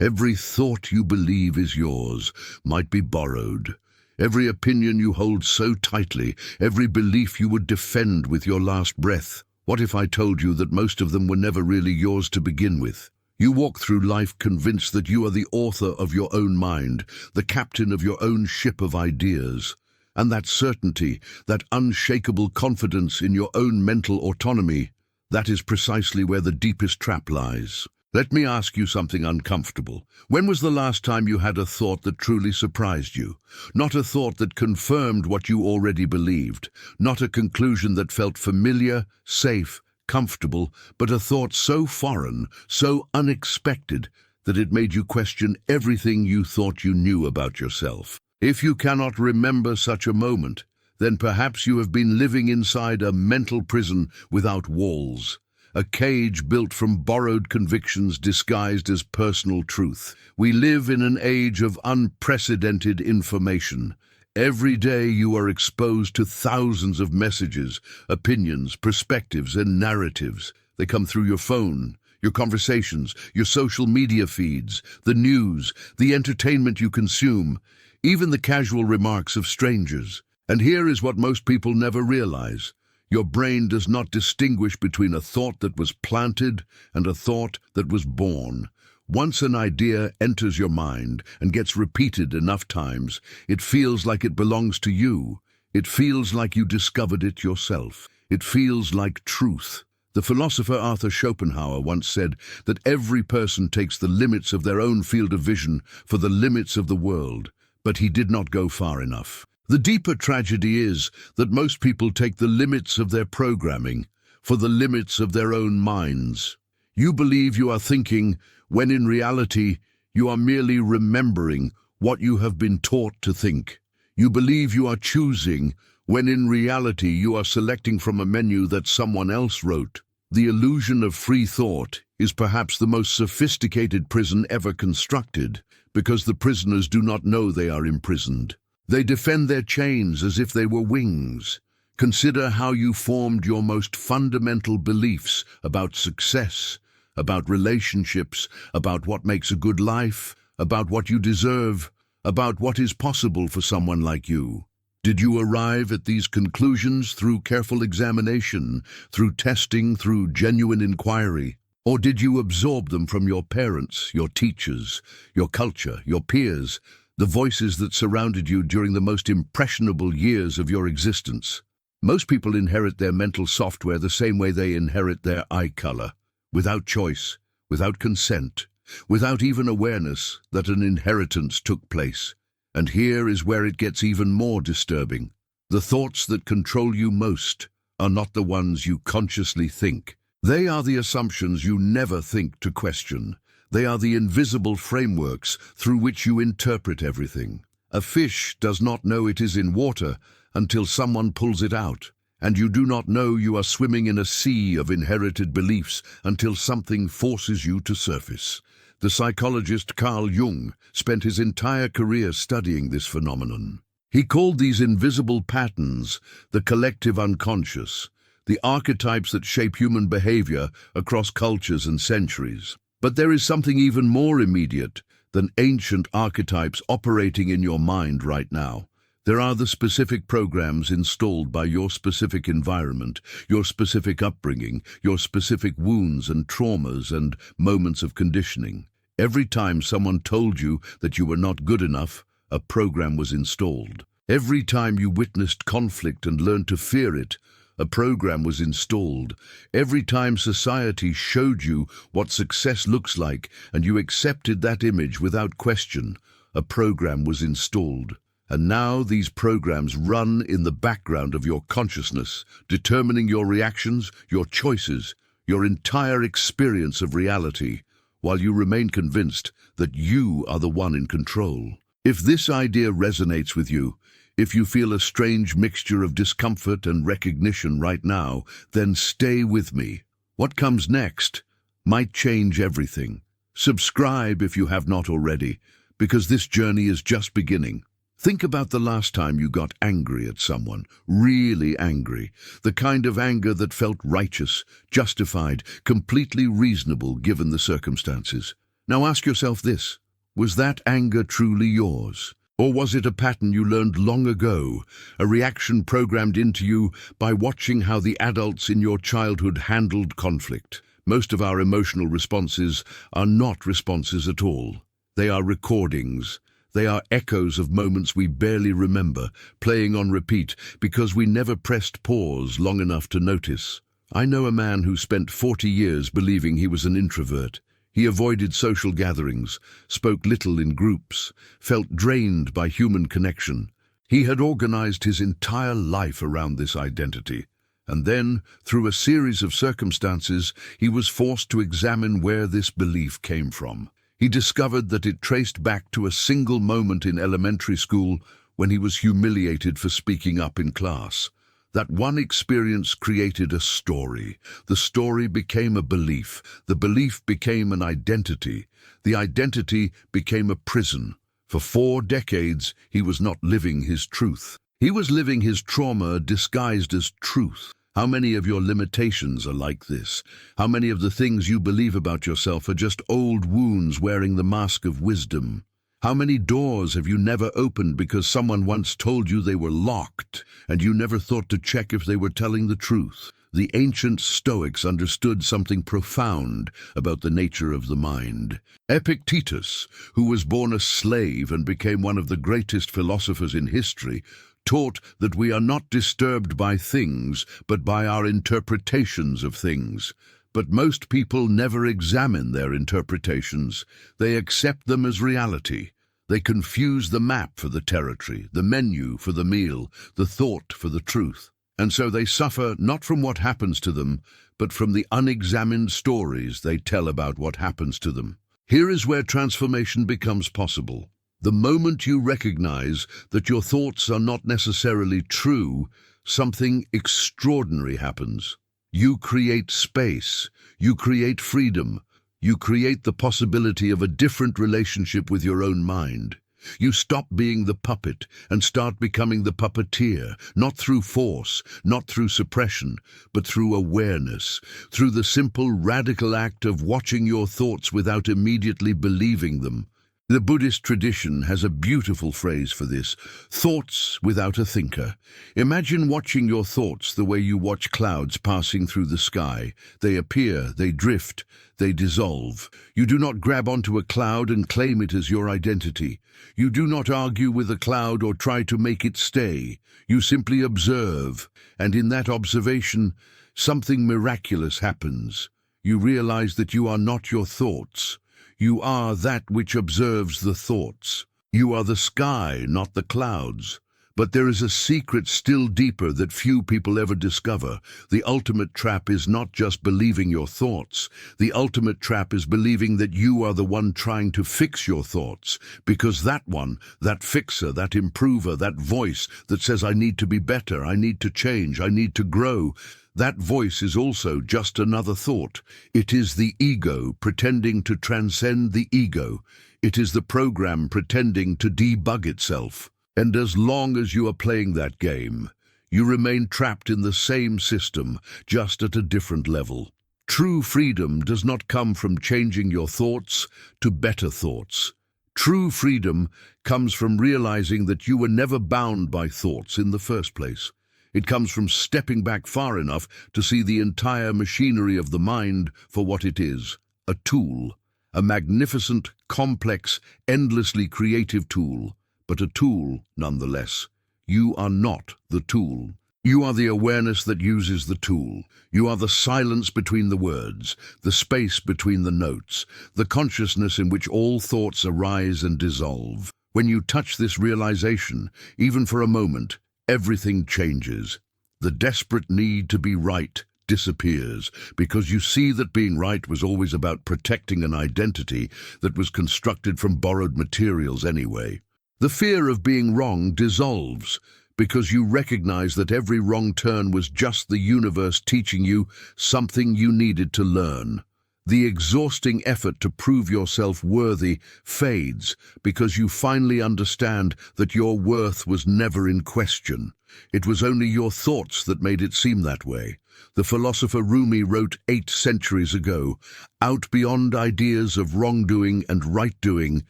Every thought you believe is yours might be borrowed. Every opinion you hold so tightly, every belief you would defend with your last breath. What if I told you that most of them were never really yours to begin with? You walk through life convinced that you are the author of your own mind, the captain of your own ship of ideas. And that certainty, that unshakable confidence in your own mental autonomy, that is precisely where the deepest trap lies. Let me ask you something uncomfortable. When was the last time you had a thought that truly surprised you? Not a thought that confirmed what you already believed, not a conclusion that felt familiar, safe, comfortable, but a thought so foreign, so unexpected, that it made you question everything you thought you knew about yourself. If you cannot remember such a moment, then perhaps you have been living inside a mental prison without walls. A cage built from borrowed convictions disguised as personal truth. We live in an age of unprecedented information. Every day you are exposed to thousands of messages, opinions, perspectives, and narratives. They come through your phone, your conversations, your social media feeds, the news, the entertainment you consume, even the casual remarks of strangers. And here is what most people never realize. Your brain does not distinguish between a thought that was planted and a thought that was born. Once an idea enters your mind and gets repeated enough times, it feels like it belongs to you. It feels like you discovered it yourself. It feels like truth. The philosopher Arthur Schopenhauer once said that every person takes the limits of their own field of vision for the limits of the world, but he did not go far enough. The deeper tragedy is that most people take the limits of their programming for the limits of their own minds. You believe you are thinking when in reality you are merely remembering what you have been taught to think. You believe you are choosing when in reality you are selecting from a menu that someone else wrote. The illusion of free thought is perhaps the most sophisticated prison ever constructed, because the prisoners do not know they are imprisoned. They defend their chains as if they were wings. Consider how you formed your most fundamental beliefs about success, about relationships, about what makes a good life, about what you deserve, about what is possible for someone like you. Did you arrive at these conclusions through careful examination, through testing, through genuine inquiry? Or did you absorb them from your parents, your teachers, your culture, your peers, the voices that surrounded you during the most impressionable years of your existence? Most people inherit their mental software the same way they inherit their eye color, without choice, without consent, without even awareness that an inheritance took place. And here is where it gets even more disturbing. The thoughts that control you most are not the ones you consciously think. They are the assumptions you never think to question. They are the invisible frameworks through which you interpret everything. A fish does not know it is in water until someone pulls it out, and you do not know you are swimming in a sea of inherited beliefs until something forces you to surface. The psychologist Carl Jung spent his entire career studying this phenomenon. He called these invisible patterns the collective unconscious, the archetypes that shape human behavior across cultures and centuries. But there is something even more immediate than ancient archetypes operating in your mind right now. There are the specific programs installed by your specific environment, your specific upbringing, your specific wounds and traumas and moments of conditioning. Every time someone told you that you were not good enough, a program was installed. Every time you witnessed conflict and learned to fear it, a program was installed. Every time society showed you what success looks like and you accepted that image without question, a program was installed. And now these programs run in the background of your consciousness, determining your reactions, your choices, your entire experience of reality, while you remain convinced that you are the one in control. If this idea resonates with you, if you feel a strange mixture of discomfort and recognition right now, then stay with me. What comes next might change everything. Subscribe if you have not already, because this journey is just beginning. Think about the last time you got angry at someone, really angry, the kind of anger that felt righteous, justified, completely reasonable given the circumstances. Now ask yourself this: was that anger truly yours? Or was it a pattern you learned long ago, a reaction programmed into you by watching how the adults in your childhood handled conflict? Most of our emotional responses are not responses at all. They are recordings. They are echoes of moments we barely remember, playing on repeat because we never pressed pause long enough to notice. I know a man who spent 40 years believing he was an introvert. He avoided social gatherings, spoke little in groups, felt drained by human connection. He had organized his entire life around this identity. And then, through a series of circumstances, he was forced to examine where this belief came from. He discovered that it traced back to a single moment in elementary school when he was humiliated for speaking up in class. That one experience created a story. The story became a belief. The belief became an identity. The identity became a prison. For 4 decades, he was not living his truth. He was living his trauma disguised as truth. How many of your limitations are like this? How many of the things you believe about yourself are just old wounds wearing the mask of wisdom? How many doors have you never opened because someone once told you they were locked and you never thought to check if they were telling the truth? The ancient Stoics understood something profound about the nature of the mind. Epictetus, who was born a slave and became one of the greatest philosophers in history, taught that we are not disturbed by things, but by our interpretations of things. But most people never examine their interpretations. They accept them as reality. They confuse the map for the territory, the menu for the meal, the thought for the truth. And so they suffer not from what happens to them, but from the unexamined stories they tell about what happens to them. Here is where transformation becomes possible. The moment you recognize that your thoughts are not necessarily true, something extraordinary happens. You create space, you create freedom, you create the possibility of a different relationship with your own mind. You stop being the puppet and start becoming the puppeteer, not through force, not through suppression, but through awareness, through the simple, radical act of watching your thoughts without immediately believing them. The Buddhist tradition has a beautiful phrase for this: thoughts without a thinker. Imagine watching your thoughts the way you watch clouds passing through the sky. They appear, they drift, they dissolve. You do not grab onto a cloud and claim it as your identity. You do not argue with a cloud or try to make it stay. You simply observe, and in that observation, something miraculous happens. You realize that you are not your thoughts. You are that which observes the thoughts. You are the sky, not the clouds. But there is a secret still deeper that few people ever discover. The ultimate trap is not just believing your thoughts. The ultimate trap is believing that you are the one trying to fix your thoughts. Because that one, that fixer, that improver, that voice that says, I need to be better, I need to change, I need to grow, that voice is also just another thought. It is the ego pretending to transcend the ego. It is the program pretending to debug itself. And as long as you are playing that game, you remain trapped in the same system, just at a different level. True freedom does not come from changing your thoughts to better thoughts. True freedom comes from realizing that you were never bound by thoughts in the first place. It comes from stepping back far enough to see the entire machinery of the mind for what it is: a tool, a magnificent, complex, endlessly creative tool, but a tool nonetheless. You are not the tool. You are the awareness that uses the tool. You are the silence between the words, the space between the notes, the consciousness in which all thoughts arise and dissolve. When you touch this realization, even for a moment, everything changes. The desperate need to be right disappears because you see that being right was always about protecting an identity that was constructed from borrowed materials anyway. The fear of being wrong dissolves because you recognize that every wrong turn was just the universe teaching you something you needed to learn. The exhausting effort to prove yourself worthy fades because you finally understand that your worth was never in question. It was only your thoughts that made it seem that way. The philosopher Rumi wrote 8 centuries ago, "Out beyond ideas of wrongdoing and right-doing,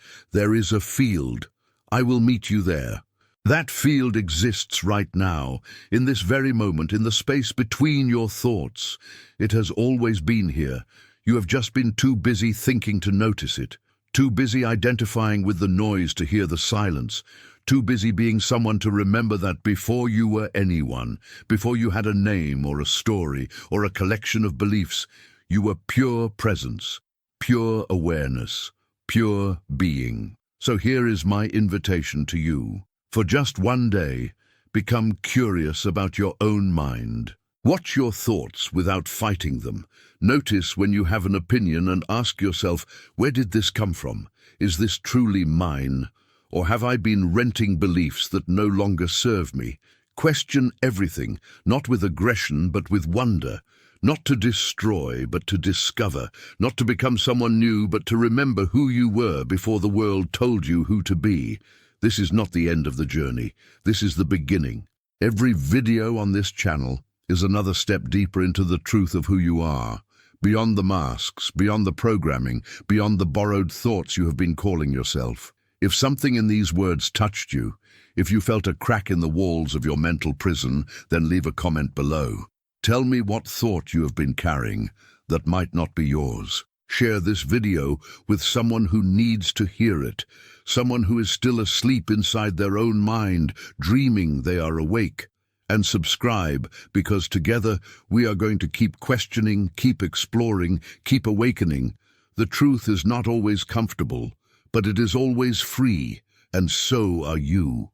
there is a field. I will meet you there." That field exists right now, in this very moment, in the space between your thoughts. It has always been here. You have just been too busy thinking to notice it, too busy identifying with the noise to hear the silence, too busy being someone to remember that before you were anyone, before you had a name or a story or a collection of beliefs, you were pure presence, pure awareness, pure being. So here is my invitation to you. For just one day, become curious about your own mind. Watch your thoughts without fighting them. Notice when you have an opinion and ask yourself, where did this come from? Is this truly mine? Or have I been renting beliefs that no longer serve me? Question everything, not with aggression but with wonder. Not to destroy but to discover. Not to become someone new but to remember who you were before the world told you who to be. This is not the end of the journey. This is the beginning. Every video on this channel is another step deeper into the truth of who you are. Beyond the masks, beyond the programming, beyond the borrowed thoughts you have been calling yourself. If something in these words touched you, if you felt a crack in the walls of your mental prison, then leave a comment below. Tell me what thought you have been carrying that might not be yours. Share this video with someone who needs to hear it, someone who is still asleep inside their own mind, dreaming they are awake. And subscribe, because together we are going to keep questioning, keep exploring, keep awakening. The truth is not always comfortable, but it is always free, and so are you.